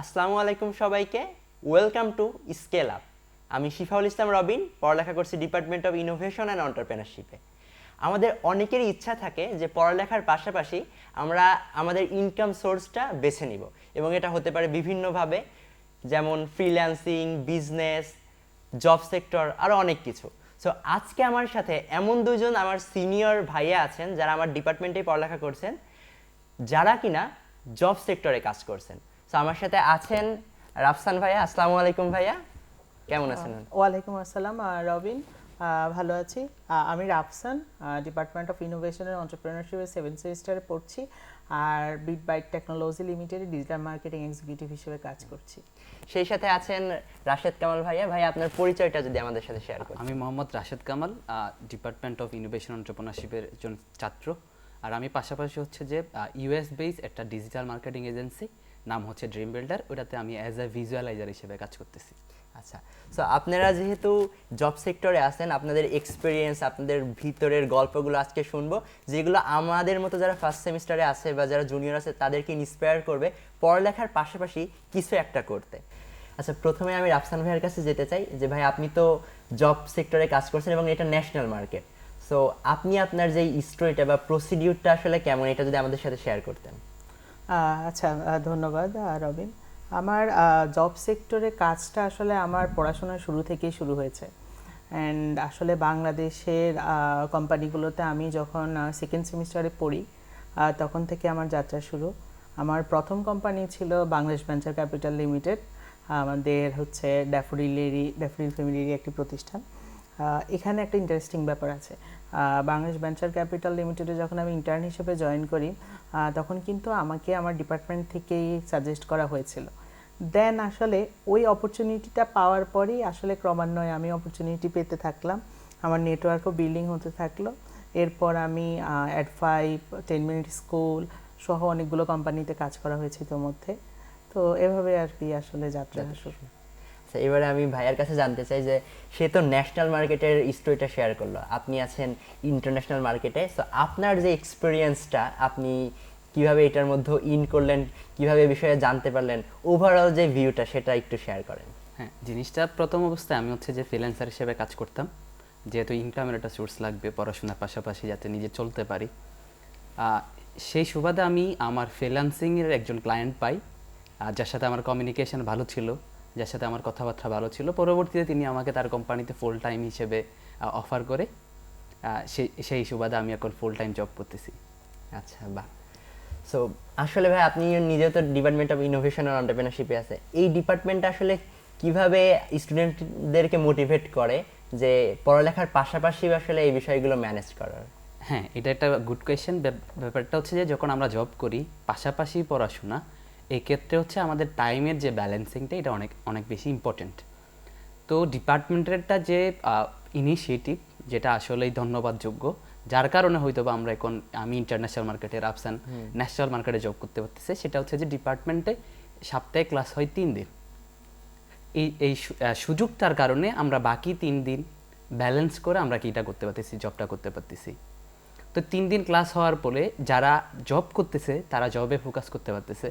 আসসালামু আলাইকুম সবাইকে, ওয়েলকাম টু স্কেল আপ। আমি শিফাউল ইসলাম রবিন, পড়ালেখা করছি ডিপার্টমেন্ট অফ ইনোভেশন অ্যান্ড এন্টারপ্রেনারশিপে। আমাদের অনেকেরই ইচ্ছা থাকে যে পড়ালেখার পাশাপাশি আমরা আমাদের ইনকাম সোর্সটা বেছে নিব, এবং এটা হতে পারে বিভিন্নভাবে, যেমন ফ্রিল্যান্সিং, বিজনেস, জব সেক্টর, আরও অনেক কিছু। সো আজকে আমার সাথে এমন দুজন আমার সিনিয়র ভাইয়া আছেন যারা আমার ডিপার্টমেন্টেই পড়ালেখা করছেন, যারা কিনা জব সেক্টরে কাজ করছেন। সো আমার সাথে আছেন রাফসান ভাইয়া। আসসালামু আলাইকুম ভাইয়া, কেমন আছেন? ওয়ালাইকুম আসসালাম রবিন। ভালো আছি। আমি Rafsan, department of innovation and এন্টারপ্রেনারশিপের 7th সেমিস্টারে পড়ছি, আর বিট বাইট টেকনোলজি লিমিটেডে ডিজিটাল মার্কেটিং এক্সিকিউটিভ হিসেবে কাজ করছি। সেই সাথে আছেন রাশেদ কামাল ভাইয়া। ভাইয়া, আপনার পরিচয়টা যদি আমাদের সাথে শেয়ার করেন। আমি Mohammad Rashed Kamal, department of innovation এন্টারপ্রেনারশিপের একজন ছাত্র। আর আমি পাশাপাশি হচ্ছে যে ইউএস বেস একটা ডিজিটাল মার্কেটিং এজেন্সি, নাম হচ্ছে ড্রিম বিল্ডার, ওটাতে আমি অ্যাজ এ ভিজুয়ালাইজার হিসেবে কাজ করতেছি। আচ্ছা, সো আপনারা যেহেতু জব সেক্টরে আছেন, আপনাদের এক্সপিরিয়েন্স, আপনাদের ভিতরের গল্পগুলো আজকে শুনবো, যেগুলো আমাদের মতো যারা ফার্স্ট সেমিস্টারে আছে বা যারা জুনিয়র আছে তাদেরকে ইন্সপায়ার করবে পড়ালেখার পাশাপাশি কিছু একটা করতে। আচ্ছা, প্রথমে আমি রাফসান ভাইয়ের কাছে যেতে চাই যে ভাই, আপনি তো জব সেক্টরে কাজ করছেন এবং এটা ন্যাশনাল মার্কেট। সো আপনি আপনার যে স্টোরিটা বা প্রসিডিউরটা আসলে কেমন, এটা যদি আমাদের সাথে শেয়ার করতেন। আচ্ছা, ধন্যবাদ রবিন। আমার জব সেক্টরে কাজটা আসলে আমার পড়াশোনার শুরু থেকেই শুরু হয়েছে। অ্যান্ড আসলে বাংলাদেশের কোম্পানিগুলোতে আমি যখন সেকেন্ড সেমিস্টারে পড়ি, তখন থেকে আমার যাত্রা শুরু। আমার প্রথম কোম্পানি ছিল বাংলাদেশ ভেঞ্চার ক্যাপিটাল লিমিটেড। আমাদের হচ্ছে ড্যাফোডিল ফ্যামিলির একটি প্রতিষ্ঠান। এখানে একটা ইন্টারেস্টিং ব্যাপার আছে। বাংলাদেশ ভেঞ্চার ক্যাপিটাল লিমিটেডে যখন আমি ইন্টার্ন হিসেবে জয়েন করি, তখন কিন্তু আমাকে আমার ডিপার্টমেন্ট থেকেই সাজেস্ট করা হয়েছিল। দেন আসলে ওই অপরচুনিটিটা পাওয়ার পরেই আসলে ক্রমান্বয়ে আমি অপরচুনিটি পেতে থাকলাম, আমার নেটওয়ার্কও বিল্ডিং হতে থাকলো। এরপর আমি অ্যাড5, 10 মিনিট স্কুল সহ অনেকগুলো কোম্পানিতে কাজ করা হয়েছে ইতোমধ্যে। তো এভাবে আর কি আসলে যাত্রা শুরু। আচ্ছা, এবারে আমি ভাইয়ার কাছে জানতে চাই যে সে তো ন্যাশনাল মার্কেটের স্টোরিটা শেয়ার করলো, আপনি আছেন ইন্টারন্যাশনাল মার্কেটে। সো আপনার যে এক্সপিরিয়েন্সটা, আপনি কিভাবে এটার মধ্যে ইন করলেন, কিভাবে এই বিষয়ে জানতে পারলেন, ওভারঅল যে ভিউটা সেটা একটু শেয়ার করেন। হ্যাঁ, জিনিসটা প্রথম অবস্থায় আমি হচ্ছে যে ফ্রিল্যান্সার হিসেবে কাজ করতাম, যেহেতু ইনকামের একটা সোর্স লাগবে পড়াশোনার পাশাপাশি, যাতে নিজে চলতে পারি। সেই সুবাদে আমি আমার ফ্রিল্যান্সিংয়ের একজন ক্লায়েন্ট পাই, যার সাথে আমার কমিউনিকেশন ভালো ছিল, যার সাথে আমার কথাবার্তা ভালো ছিল। পরবর্তীতে তিনি আমাকে তার কোম্পানিতে ফুল টাইম হিসেবে অফার করে, সেই সুবাদে আমি এখন ফুল টাইম জব করতেছি। আচ্ছা, বাহ। সো আসলে ভাই, আপনি নিজেও তো ডিপার্টমেন্ট অফ ইনোভেশন আর এন্টারপ্রেনারশিপে আছে। এই ডিপার্টমেন্টটা আসলে কিভাবে স্টুডেন্টদেরকে মোটিভেট করে যে পড়ালেখার পাশাপাশি আসলে এই বিষয়গুলো ম্যানেজ করার? হ্যাঁ, এটা একটা গুড কোয়েশ্চেন। ব্যাপারটা হচ্ছে যে যখন আমরা জব করি পাশাপাশি পড়াশোনা, এই ক্ষেত্রে হচ্ছে আমাদের টাইমের যে ব্যালেন্সিংটা, এটা অনেক অনেক বেশি ইম্পর্টেন্ট। তো ডিপার্টমেন্টেরটা যে ইনিশিয়েটিভ, যেটা আসলেই ধন্যবাদযোগ্য, যার কারণে হয়তো বা আমরা এখন, আমি ইন্টারন্যাশনাল মার্কেটে, রাফসান ন্যাশনাল মার্কেটে জব করতে পারতেছে, সেটা হচ্ছে যে ডিপার্টমেন্টে সপ্তাহে ক্লাস হয় 3 দিন। এই সুযোগটার কারণে আমরা বাকি 3 দিন ব্যালেন্স করে আমরা কিটা করতে পারতেছি, জবটা করতে পারতেছি। তো 3 দিন ক্লাস হওয়ার পরে যারা জব করতেছে তারা জবে ফোকাস করতে পারতেছে,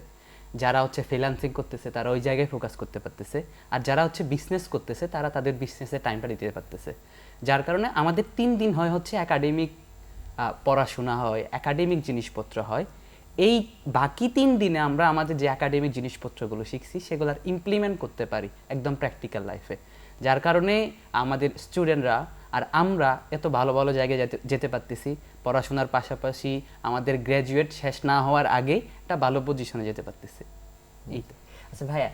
যারা হচ্ছে ফ্রিল্যান্সিং করতেছে তারা ওই জায়গায় ফোকাস করতে পারতেছে, আর যারা হচ্ছে বিজনেস করতেছে তারা তাদের বিজনেসে টাইমটা দিতে পারতেছে। যার কারণে আমাদের 3 দিন হয় হচ্ছে একাডেমিক পড়াশোনা হয়, একাডেমিক জিনিসপত্র হয়। এই বাকি 3 দিনে আমরা আমাদের যে একাডেমিক জিনিসপত্রগুলো শিখছি সেগুলোর ইমপ্লিমেন্ট করতে পারি একদম প্র্যাকটিক্যাল লাইফে। যার কারণে আমাদের স্টুডেন্টরা আর আমরা এত ভালো ভালো জায়গায় যেতে পারতেছি, পড়াশোনার পাশাপাশি আমাদের গ্র্যাজুয়েট শেষ না হওয়ার আগেই একটা ভালো পজিশনে যেতে পারতেছি। এই তো। আচ্ছা ভাইয়া,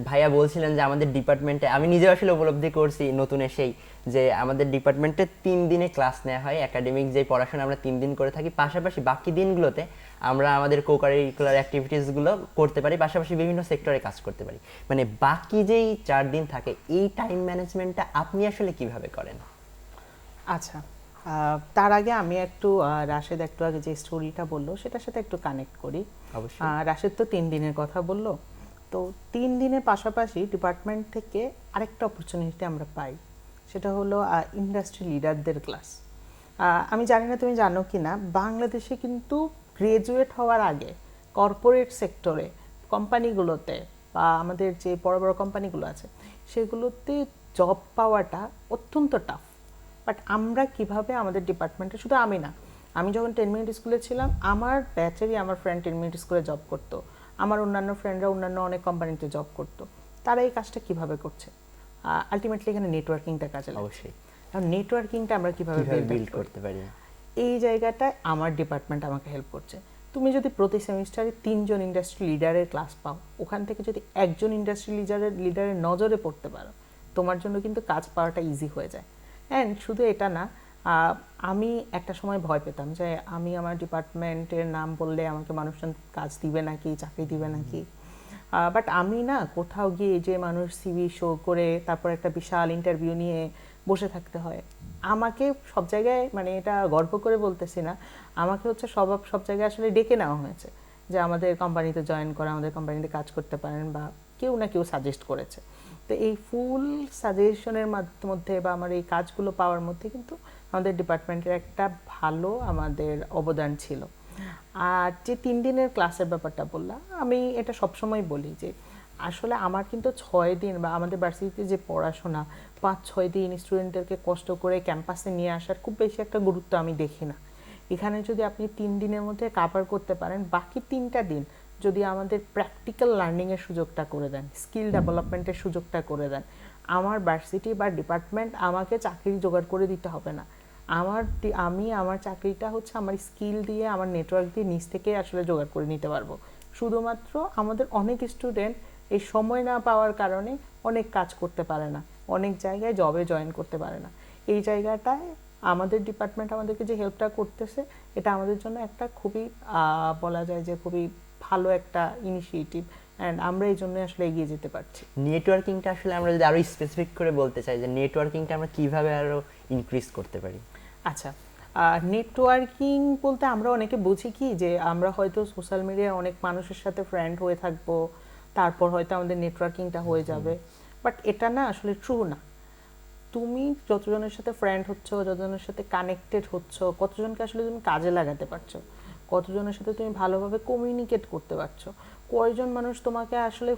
ভাইয়া বলছিলেন যে আমাদের ডিপার্টমেন্টে, আমি নিজেও আসলে উপলব্ধি করছি নতুন এসেই, যে আমাদের ডিপার্টমেন্টে 3 দিনে ক্লাস নেওয়া হয়। একাডেমিক যে পড়াশোনা আমরা 3 দিন করে থাকি, পাশাপাশি বাকি দিনগুলোতে আমরা আমাদের কোকারিকুলার অ্যাক্টিভিটিসগুলো করতে পারি, পাশাপাশি বিভিন্ন সেক্টরে কাজ করতে পারি। মানে বাকি যেই 4 দিন থাকে, এই টাইম ম্যানেজমেন্টটা আপনি আসলে কিভাবে করেন? আচ্ছা, তার আগে আমি একটু রাশেদ একটু আগে যে স্টোরিটা বললো সেটার সাথে একটু কানেক্ট করি। অবশ্যই। রাশেদ তো 3 দিনের কথা বললো। তো 3 দিনের পাশাপাশি ডিপার্টমেন্ট থেকে আরেকটা অপরচুনিটি আমরা পাই, সেটা হলো ইন্ডাস্ট্রি লিডারদের ক্লাস। আমি জানি না তুমি জানো কি না, বাংলাদেশে কিন্তু গ্রাজুয়েট হওয়ার আগে কর্পোরেট সেক্টরে, কোম্পানিগুলোতে, বা আমাদের যে বড় বড় কোম্পানিগুলো আছে সেগুলোতে জব পাওয়াটা অত্যন্ত টাফ। বাট আমরা কিভাবে আমাদের ডিপার্টমেন্টে, শুধু আমি না, আমি যখন 10 মিনিট স্কুলে ছিলাম আমার ব্যাচেরই আমার ফ্রেন্ড 10 মিনিট স্কুলে জব করতো, আমার অন্যান্য ফ্রেন্ডরা অন্যান্য অনেক কোম্পানিতে জব করতো। তারা এই কাজটা কিভাবে করছে? আলটিমেটলি এখানে নেটওয়ার্কিংটা কাজে লাগছে। অবশ্যই। এখন নেটওয়ার্কিংটা আমরা কিভাবে বিল্ড করতে পারি? এই জায়গাটায় আমার ডিপার্টমেন্ট আমাকে হেল্প করছে। তুমি যদি প্রতি সেমিস্টারে 3 জন ইন্ডাস্ট্রি লিডারের ক্লাস পাও, ওখান থেকে যদি একজন ইন্ডাস্ট্রি লিডারের নজরে পড়তে পারো, তোমার জন্য কিন্তু কাজ পাওয়াটা ইজি হয়ে যায়। অ্যান্ড শুধু এটা না, আমি একটা সময় ভয় পেতাম যে আমি আমার ডিপার্টমেন্টের নাম বললে আমাকে মানুষজন কাজ দিবে নাকি, চাকরি দিবে নাকি। বাট আমি না কোথাও গিয়ে যে মানুষ সিভি শো করে তারপর একটা বিশাল ইন্টারভিউ নিয়ে বসে থাকতে হয়, আমাকে সব জায়গায়, মানে এটা গর্ব করে বলতেছি না, আমাকে হচ্ছে সব জায়গায় আসলে ডেকে নেওয়া হয়েছে যে আমাদের কোম্পানিতে জয়েন করা, আমাদের কোম্পানিতে কাজ করতে পারেন, বা কেউ না কেউ সাজেস্ট করেছে। তো এই ফুল সাজেশনের মধ্যে বা আমার এই কাজগুলো পাওয়ার মধ্যে কিন্তু আমাদের ডিপার্টমেন্টের একটা ভালো আমাদের অবদান ছিল। আর যে 3 দিনের ক্লাসের ব্যাপারটা বললাম, আমি এটা সবসময় বলি যে আসলে আমার কিন্তু 6 দিন বা আমাদের ভার্সিটিতে যে পড়াশোনা 5-6 দিন স্টুডেন্টদেরকে কষ্ট করে ক্যাম্পাসে নিয়ে আসার খুব বেশি একটা গুরুত্ব আমি দেখি না। এখানে যদি আপনি 3 দিনের মধ্যে কাভার করতে পারেন, বাকি 3টা দিন যদি আমাদের প্র্যাকটিক্যাল লার্নিংয়ের সুযোগটা করে দেন, স্কিল ডেভেলপমেন্টের সুযোগটা করে দেন, আমার ভার্সিটি বা ডিপার্টমেন্ট আমাকে চাকরি জোগাড় করে দিতে হবে না। আমি আমার চাকরিটা হচ্ছে আমার স্কিল দিয়ে, আমার নেটওয়ার্ক দিয়ে নিজ থেকে আসলে জোগাড় করে নিতে পারবো। শুধুমাত্র আমাদের অনেক স্টুডেন্ট এই সময় না পাওয়ার কারণে অনেক কাজ করতে পারে না, অনেক জায়গায় জবে জয়েন করতে পারে না। এই জায়গাটায় আমাদের ডিপার্টমেন্ট আমাদেরকে যে হেল্পটা করতেছে, এটা আমাদের জন্য একটা খুবই বলা যায় যে খুবই ভালো একটা ইনিশিয়েটিভ, অ্যান্ড আমরা এই জন্য আসলে এগিয়ে যেতে পারছি। নেটওয়ার্কিংটা আসলে আমরা যদি আরো স্পেসিফিক করে বলতে চাই যে নেটওয়ার্কিংটা আমরা কিভাবে আরো ইনক্রিজ করতে পারি? আচ্ছা, নেটওয়ার্কিং বলতে আমরা অনেকে বুঝি কি যে আমরা হয়তো সোশ্যাল মিডিয়ায় অনেক মানুষের সাথে ফ্রেন্ড হয়ে থাকবো, তারপর হয়তো আমাদের নেটওয়ার্কিংটা হয়ে যাবে। বাট এটা না আসলে ট্রু না। তুমি যতজনের সাথে ফ্রেন্ড হচ্ছ, যতজনের সাথে কানেক্টেড হচ্ছ, কতজনকে আসলে তুমি কাজে লাগাতে পারছো, কতজনের সাথে তুমি ভালোভাবে কমিউনিকেট করতে পারছো, কয়জন মানুষ তোমাকে আসলে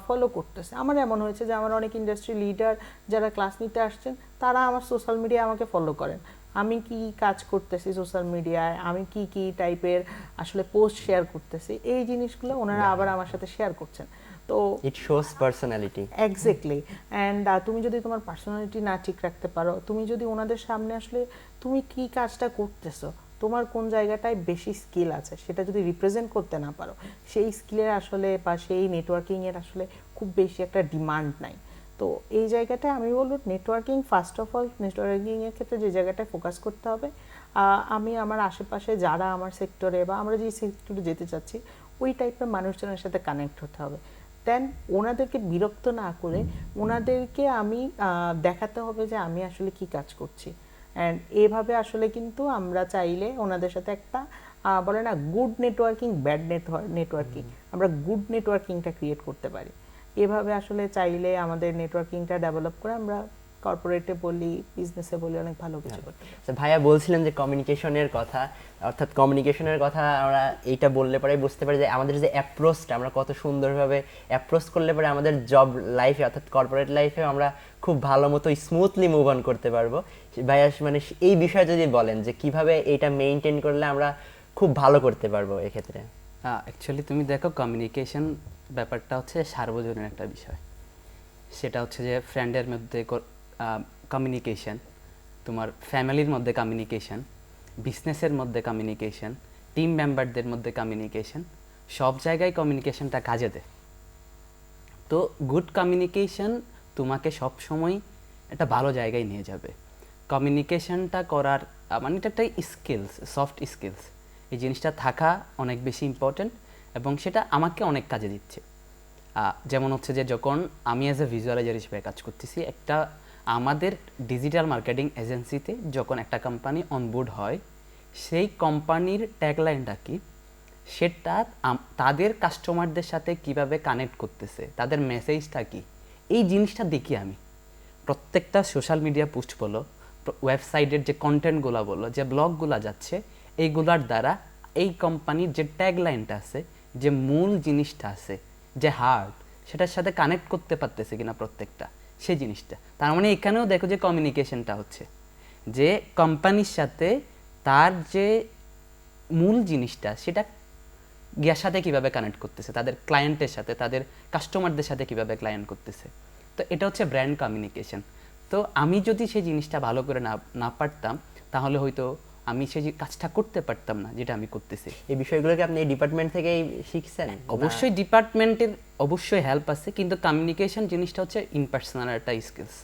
ফলো করতেছে। আমার এমন হয়েছে যে আমার অনেক ইন্ডাস্ট্রি লিডার যারা ক্লাস নিতে আসছেন, তারা আমার সোশ্যাল মিডিয়ায় আমাকে ফলো করেন, আমি কি কাজ করতেছি সোশ্যাল মিডিয়ায়, আমি কি কি টাইপের আসলে পোস্ট শেয়ার করতেছি, এই জিনিসগুলো ওনারা আবার আমার সাথে শেয়ার করছেন। তো it shows personality. Exactly. And তুমি যদি তোমার পার্সোনালিটি না ঠিক রাখতে পারো, তুমি যদি ওনাদের সামনে আসলে তুমি কি কাজটা করতেছো, তোমার কোন জায়গাটায় বেশি স্কিল আছে সেটা যদি রিপ্রেজেন্ট করতে না পারো, সেই স্কিলের আসলে বা সেই নেটওয়ার্কিংয়ের আসলে খুব বেশি একটা ডিমান্ড নাই। তো এই জায়গাটায় আমি বলবো নেটওয়ার্কিং, ফার্স্ট অফ অল নেটওয়ার্কিংয়ের ক্ষেত্রে যে জায়গাটায় ফোকাস করতে হবে, আমি আমার আশেপাশে যারা আমার সেক্টরে বা আমরা যে সেক্টরে যেতে চাচ্ছি ওই টাইপের মানুষজনের সাথে কানেক্ট হতে হবে। দেন ওনাদেরকে বিরক্ত না করে ওনাদেরকে আমি দেখাতে হবে যে আমি আসলে কি কাজ করছি। অ্যান্ড এভাবে আসলে কিন্তু আমরা চাইলে ওনাদের সাথে একটা বলে না গুড নেটওয়ার্কিং, ব্যাড নেটওয়ার্কিং, আমরা গুড নেটওয়ার্কিংটা ক্রিয়েট করতে পারি। এভাবে আসলে চাইলে আমাদের নেটওয়ার্কিংটা ডেভেলপ করে আমরা কর্পোরেটে বলি, বিজনেসে বলি, অনেক ভালো কিছু করতে পারি। আচ্ছা ভাইয়া বলছিলেন যে কমিউনিকেশনের কথা, অর্থাৎ কমিউনিকেশনের কথা আমরা এইটা বললে পরে বুঝতে পারি যে আমাদের যে অ্যাপ্রোচটা আমরা কত সুন্দরভাবে অ্যাপ্রোচ করলে পরে আমাদের জব লাইফে অর্থাৎ কর্পোরেট লাইফে আমরা খুব ভালো মতো স্মুথলি মুভ অন করতে পারবো। ভাইয়া মানে এই বিষয়ে যদি বলেন যে কিভাবে এইটা মেইনটেইন করলে আমরা খুব ভালো করতে পারবো এক্ষেত্রে। অ্যাকচুয়ালি তুমি দেখো কমিউনিকেশন ব্যাপারটা হচ্ছে সার্বজনীন একটা বিষয়। সেটা হচ্ছে যে ফ্রেন্ডের মধ্যে কমিউনিকেশন, তোমার ফ্যামিলির মধ্যে কমিউনিকেশন, বিজনেসের মধ্যে কমিউনিকেশন, টিম মেম্বারদের মধ্যে কমিউনিকেশন, সব জায়গায় কমিউনিকেশনটা কাজে দেয়। তো গুড কমিউনিকেশন তোমাকে সব সময় একটা ভালো জায়গায় নিয়ে যাবে। কমিউনিকেশনটা করার মানে এটা একটা স্কিলস, সফট স্কিলস। এই জিনিসটা থাকা অনেক বেশি ইম্পর্ট্যান্ট এবং সেটা আমাকে অনেক কাজে দিচ্ছে। যেমন হচ্ছে যে যখন আমি অ্যাজ এ ভিজুয়ালাইজার হিসেবে কাজ করতেছি, একটা আমাদের ডিজিটাল মার্কেটিং এজেন্সিতে যখন একটা কোম্পানি অনবোর্ড হয়, সেই কোম্পানির ট্যাগলাইনটা কি, সেটা তাদের কাস্টমারদের সাথে কিভাবে কানেক্ট করতেছে, তাদের মেসেজটা কি, এই জিনিসটা দেখি আমি। প্রত্যেকটা সোশ্যাল মিডিয়া পোস্ট বলো, ওয়েবসাইটের যে কন্টেন্টগুলো বলো, যে ব্লগগুলো যাচ্ছে, এইগুলার দ্বারা এই কোম্পানির যে ট্যাগলাইনটা আছে, যে মূল জিনিসটা আছে, যে হার্ট, সেটার সাথে কানেক্ট করতে পারতেছে কিনা প্রত্যেকটা, সেই জিনিসটা। তার মানে এখানেও দেখো যে কমিউনিকেশনটা হচ্ছে, যে কোম্পানির সাথে তার যে মূল জিনিসটা সেটা গিয়ার সাথে কিভাবে কানেক্ট করতেছে, তাদের ক্লায়েন্টের সাথে, তাদের কাস্টমারদের সাথে কিভাবে ক্লায়েন্ট করতেছে। তো এটা হচ্ছে ব্র্যান্ড কমিউনিকেশন। তো আমি যদি সেই জিনিসটা ভালো করে না পারতাম, তাহলে হয়তো আমি সেই কাজটা করতে পারতাম না যেটা আমি করতেছি। এই বিষয়গুলোকে আপনি এই ডিপার্টমেন্ট থেকেই শিখছেন? অবশ্যই ডিপার্টমেন্টের অবশ্যই হেল্প আছে, কিন্তু কমিউনিকেশন জিনিসটা হচ্ছে ইনপার্সোনাল একটা স্কিলস।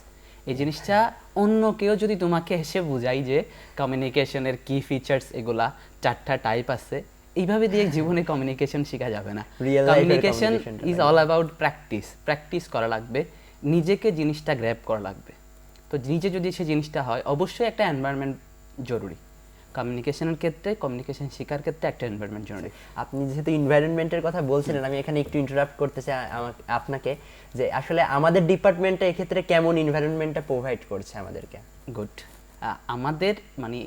এই জিনিসটা অন্য কেউ যদি তোমাকে এসে বোঝাই যে কমিউনিকেশনের কি ফিচার্স, এগুলা 4টা টাইপ আছে, এইভাবে দিয়ে জীবনে কমিউনিকেশন শেখা যাবে না। Real life এর কমিউনিকেশন communication-টা ইজ অল অ্যাবাউট প্র্যাকটিস করা লাগবে, নিজেকে জিনিসটা গ্র্যাব করা লাগবে। তো নিজে যদি সেই জিনিসটা হয়, অবশ্যই একটা এনভায়রনমেন্ট জরুরি। কমিউনিকেশনের ক্ষেত্রে, কমিউনিকেশন শেখার ক্ষেত্রে একটা এনভায়রনমেন্ট জরুরি। আপনি যেহেতু এনভায়রনমেন্টের কথা বলছিলেন, আমি এখানে একটু ইন্টারাপ্ট করতে চাই আপনাকে, যে আসলে আমাদের ডিপার্টমেন্টটা এক্ষেত্রে কেমন এনভায়রনমেন্টটা প্রোভাইড করছে আমাদেরকে? গুড। আমাদের মানে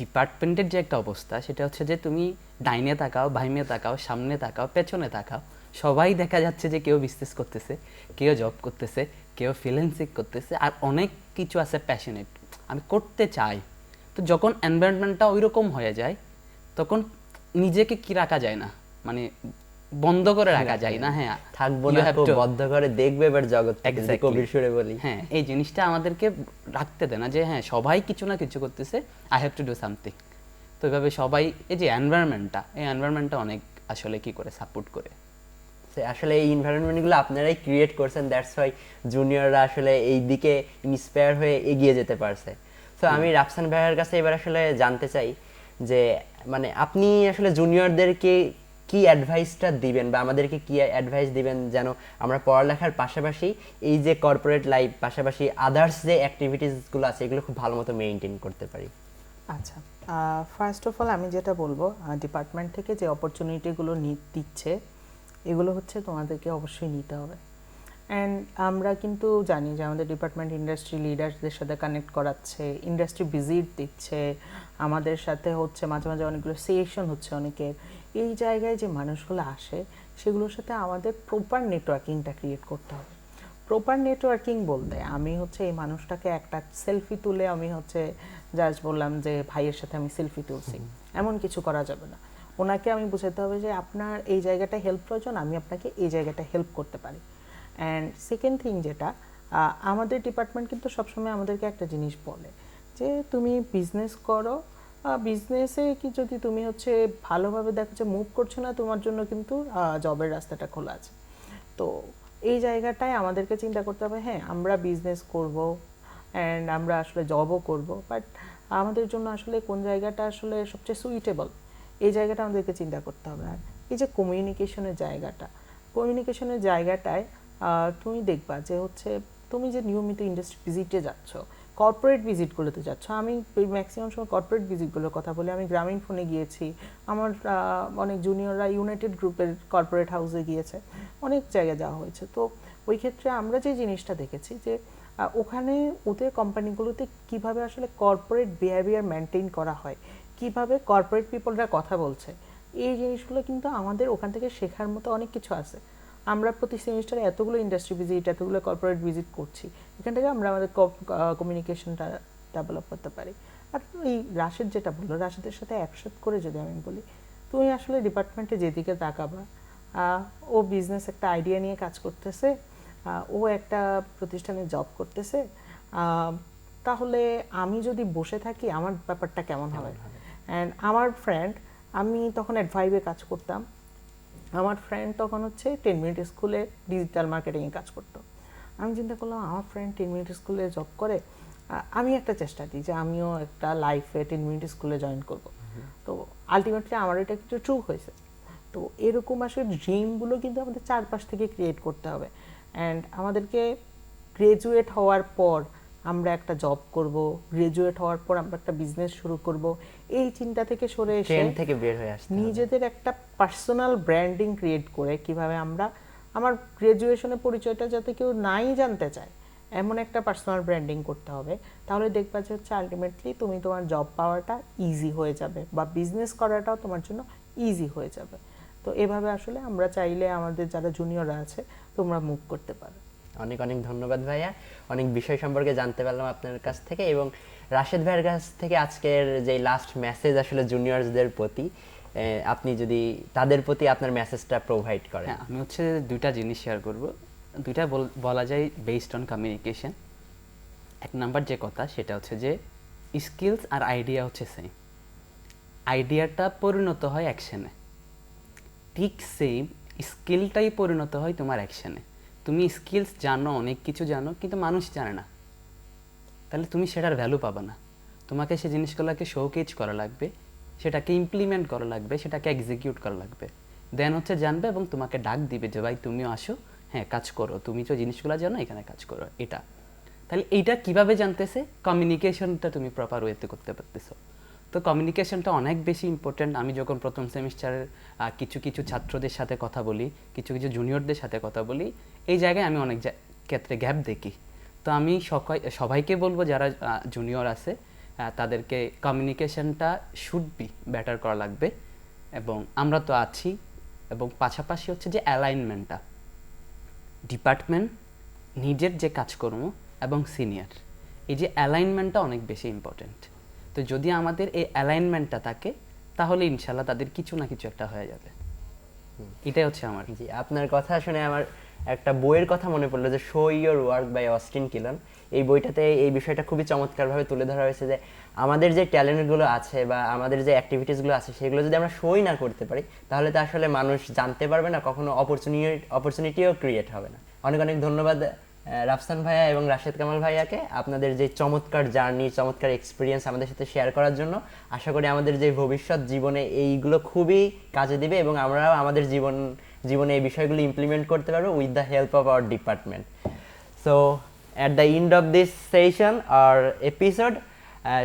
ডিপার্টমেন্টের যে একটা অবস্থা, সেটা হচ্ছে যে তুমি ডাইনে তাকাও, বাইমে তাকাও, সামনে তাকাও, পেছনে তাকাও, সবাই দেখা যাচ্ছে যে কেউ বিজনেস করতেছে, কেউ জব করতেছে, কেউ ফ্রিল্যান্সিং করতেছে, আর অনেক কিছু আছে প্যাশনেট, আমি করতে চাই। তো যখন এনভায়রনমেন্টটা ওইরকম হয়ে যায়, তখন নিজেকে কি রাখা যায় না, মানে বন্ধ করে রাখা যায় না। হ্যাঁ, থাকবো you না have তো to- বদ্ধ করে দেখবে এবার জগৎ থেকে, যদি কবির সুরে বলি। হ্যাঁ, এই জিনিসটা আমাদেরকে রাখতে দেয় না যে হ্যাঁ সবাই কিছু না কিছু করতেছে, I have to do something. তো এইভাবে সবাই, এই যে এনভায়রনমেন্টটা অনেক আসলে কি করে সাপোর্ট করে। আসলে এই এনভায়রনমেন্টগুলো আপনারাই ক্রিয়েট করছেন, দ্যাটস ওয়াই জুনিয়ররা আসলে এই দিকে ইন্সপায়ার হয়ে এগিয়ে যেতে পারছে। তো আমি রাফসান ভাইয়ের কাছে এবার আসলে জানতে চাই যে মানে আপনি আসলে জুনিয়রদেরকে কি অ্যাডভাইসটা দিবেন, বা আমাদেরকে কি অ্যাডভাইস দিবেন যেন আমরা পড়ালেখার পাশাপাশি এই যে কর্পোরেট লাইফ, পাশাপাশি আদার্স যে অ্যাক্টিভিটিসগুলো আছে, এগুলো খুব ভালো মতো মেনটেন করতে পারি? আচ্ছা, ফার্স্ট অফ অল আমি যেটা বলবো, ডিপার্টমেন্ট থেকে যে অপরচুনিটিগুলো দিচ্ছে, এগুলো হচ্ছে তোমাদেরকে অবশ্যই নিতে হবে। অ্যান্ড আমরা কিন্তু জানি যে আমাদের ডিপার্টমেন্ট ইন্ডাস্ট্রি লিডারদের সাথে কানেক্ট করাচ্ছে, ইন্ডাস্ট্রি ভিজিট দিচ্ছে, আমাদের সাথে হচ্ছে মাঝে মাঝে অনেকগুলো সেশন হচ্ছে অনেকের। এই জায়গায় যে মানুষগুলো আসে, সেগুলোর সাথে আমাদের প্রপার নেটওয়ার্কিংটা ক্রিয়েট করতে হবে। প্রপার নেটওয়ার্কিং বলতে আমি হচ্ছে এই মানুষটাকে একটা সেলফি তুলে আমি হচ্ছে জাস্ট বললাম যে ভাইয়ের সাথে আমি সেলফি তুলছি, এমন কিছু করা যাবে না। ওনাকে আমি বোঝাতে হবে যে আপনার এই জায়গাটা হেল্প প্রয়োজন, আমি আপনাকে এই জায়গাটা হেল্প করতে পারি। অ্যান্ড সেকেন্ড থিং যেটা, আমাদের ডিপার্টমেন্ট কিন্তু সবসময় আমাদেরকে একটা জিনিস বলে যে তুমি বিজনেস করো, বিজনেসে কি যদি তুমি হচ্ছে ভালোভাবে দেখো যে মুভ করছো না, তোমার জন্য কিন্তু জবের রাস্তাটা খোলা আছে। তো এই জায়গাটায় আমাদেরকে চিন্তা করতে হবে, হ্যাঁ আমরা বিজনেস করব অ্যান্ড আমরা আসলে জবও করব, বাট আমাদের জন্য আসলে কোন জায়গাটা আসলে সবচেয়ে সুইটেবল, এই জায়গাটা আমাদেরকে চিন্তা করতে হবে। আর এই যে কমিউনিকেশনের জায়গাটায় তুমি দেখবা যে হচ্ছে তুমি যে নিয়মিত ইন্ডাস্ট্রি ভিজিটে যাচ্ছ, কর্পোরেট ভিজিটগুলোতে যাচ্ছ, আমি ম্যাক্সিমাম সময় কর্পোরেট ভিজিটগুলোর কথা বলি। আমি গ্রামীণ ফোনে গিয়েছি, আমার অনেক জুনিয়ররা ইউনাইটেড গ্রুপের কর্পোরেট হাউসে গিয়েছে, অনেক জায়গায় যাওয়া হয়েছে। তো ওই ক্ষেত্রে আমরা যে জিনিসটা দেখেছি যে ওখানে ওদের কোম্পানিগুলোতে কিভাবে আসলে কর্পোরেট বিহেভিয়ার মেনটেন করা হয়, কিভাবে কর্পোরেট পিপলরা কথা বলছে, এই জিনিসগুলো কিন্তু আমাদের ওখান থেকে শেখার মতো অনেক কিছু আছে। আমরা প্রতি সেমিস্টারে এতগুলো ইন্ডাস্ট্রি ভিজিট, এতগুলো কর্পোরেট ভিজিট করছি, এখান থেকে আমরা আমাদের কমিউনিকেশনটা ডেভেলপ করতে পারি। আর এই রাশেদ যেটা বললো, রাশেদের সাথে একসাথে করে যদি আমি বলি, তুমি আসলে ডিপার্টমেন্টে যেদিকে তাকাবা, ও বিজনেস একটা আইডিয়া নিয়ে কাজ করতেছে, ও একটা প্রতিষ্ঠানে জব করতেছে, তাহলে আমি যদি বসে থাকি আমার ব্যাপারটা কেমন হবে? অ্যান্ড আমার ফ্রেন্ড, আমি তখন অ্যাডভাইবে কাজ করতাম, আমার ফ্রেন্ড তখন হচ্ছে 10 মিনিট স্কুলে ডিজিটাল মার্কেটিংয়ে কাজ করতো। আমি চিন্তা করলাম আমার ফ্রেন্ড 10 মিনিট স্কুলে জব করে, আমি একটা চেষ্টা দিই যে আমিও একটা লাইফে 10 মিনিট স্কুলে জয়েন করব। তো আলটিমেটলি আমার এটা কিছু ট্রু হয়েছে। তো এরকম আসলে ড্রিমগুলো কিন্তু আমাদের চারপাশ থেকে ক্রিয়েট করতে হবে। অ্যান্ড আমাদেরকে গ্রাজুয়েট হওয়ার পর আমরা একটা জব করব, গ্রাজুয়েট হওয়ার পর আমরা একটা বিজনেস শুরু করব, এই চিন্তা থেকে সরে এসে ট্রেন্ড থেকে বের হয়ে আসতে হবে। নিজেদের একটা পার্সোনাল ব্র্যান্ডিং ক্রিয়েট করে কিভাবে আমরা আমার গ্রাজুয়েশনের পরিচয়টা যাতে কেউ নাই জানতে চায়, এমন একটা পার্সোনাল ব্র্যান্ডিং করতে হবে। তাহলে দেখবা যে হচ্ছে আলটিমেটলি তুমি তোমার জব পাওয়াটা ইজি হয়ে যাবে, বা বিজনেস করাটাও তোমার জন্য ইজি হয়ে যাবে। তো তো এভাবে আসলে আমরা চাইলে আমাদের যারা জুনিয়ররা আছে তোমরা মুভ করতে পারো। অনেক অনেক ধন্যবাদ ভাইয়া, অনেক বিষয় সম্পর্কে জানতে পারলাম আপনার কাছ থেকে, এবং রাশেদ ভাইয়ের কাছ থেকে আজকের যে লাস্ট মেসেজ আসলে জুনিয়রসদের প্রতি, আপনি যদি তাদের প্রতি আপনার মেসেজটা প্রোভাইড করেন। হ্যাঁ, আমি হচ্ছে দুইটা জিনিস শেয়ার করব। দুইটা বলা যায় বেসড অন কমিউনিকেশন। এক নাম্বার যে কথা সেটা হচ্ছে যে স্কিলস আর আইডিয়া হচ্ছে সেম, আইডিয়াটা পরিণত হয় অ্যাকশনে, ঠিক সেম স্কিলটাই পরিণত হয় তোমার অ্যাকশনে। তুমি স্কিলস জানো, অনেক কিছু জানো, কিন্তু মানুষ জানে না, তাহলে তুমি সেটার ভ্যালু পাবে না। তোমাকে সেই জিনিসগুলোকে শোকেজ করা লাগবে, সেটাকে ইমপ্লিমেন্ট করা লাগবে, সেটাকে এক্সিকিউট করা লাগবে, দেন হচ্ছে জানবে এবং তোমাকে ডাক দিবে যে ভাই তুমিও আসো, হ্যাঁ কাজ করো, তুমি তো জিনিসগুলো জানো, এখানে কাজ করো। এটা তাহলে এইটা কিভাবে জানতেছে? কমিউনিকেশনটা তুমি প্রপার ওয়েতে করতে পারতেছো। তো কমিউনিকেশনটা অনেক বেশি ইম্পর্ট্যান্ট। আমি যখন প্রথম সেমিস্টারের কিছু কিছু ছাত্রদের সাথে কথা বলি, কিছু কিছু জুনিয়রদের সাথে কথা বলি, এই জায়গায় আমি অনেক ক্ষেত্রে গ্যাপ দেখি। তো আমি সবাইকে বলবো যারা জুনিয়র আছে তাদেরকে কমিউনিকেশনটা শুড বি বেটার করা লাগবে, এবং আমরা তো আছি। এবং পাশাপাশি হচ্ছে যে অ্যালাইনমেন্টটা, ডিপার্টমেন্ট, নিজের যে কাজকর্ম এবং সিনিয়র, এই যে অ্যালাইনমেন্টটা অনেক বেশি ইম্পর্ট্যান্ট। তো যদি আমাদের এই অ্যালাইনমেন্টটা থাকে তাহলে ইনশাল্লাহ তাদের কিছু না কিছু একটা হয়ে যাবে। এটাই হচ্ছে আমার। জি, আপনার কথা শুনে আমার একটা বইয়ের কথা মনে পড়লো, যে show your work by Austin Kleon. এই বইটাতে এই বিষয়টা খুবই চমৎকারভাবে তুলে ধরা হয়েছে যে আমাদের যে ট্যালেন্টগুলো আছে বা আমাদের যে অ্যাক্টিভিটিসগুলো আছে সেগুলো যদি আমরা শোই না করতে পারি তাহলে তো আসলে মানুষ জানতে পারবে না, কখনো অপরচুনিটিও ক্রিয়েট হবে না। অনেক অনেক ধন্যবাদ রাফসান ভাইয়া এবং রাশেদ কামাল ভাইয়াকে আপনাদের যে চমৎকার জার্নি, চমৎকার এক্সপিরিয়েন্স আমাদের সাথে শেয়ার করার জন্য। আশা করি আমাদের যে ভবিষ্যৎ জীবনে এইগুলো খুবই কাজে দিবে এবং আমরাও আমাদের জীবনে এই বিষয়গুলো ইমপ্লিমেন্ট করতে পারবো with the help of our department. So at the end of this session আর এপিসোড,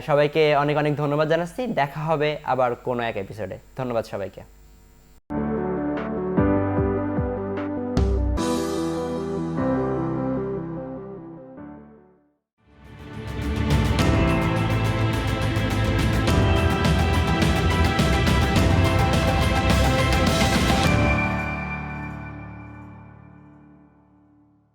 সবাইকে অনেক অনেক ধন্যবাদ জানাচ্ছি। দেখা হবে আবার কোনো এক এপিসোডে। ধন্যবাদ সবাইকে।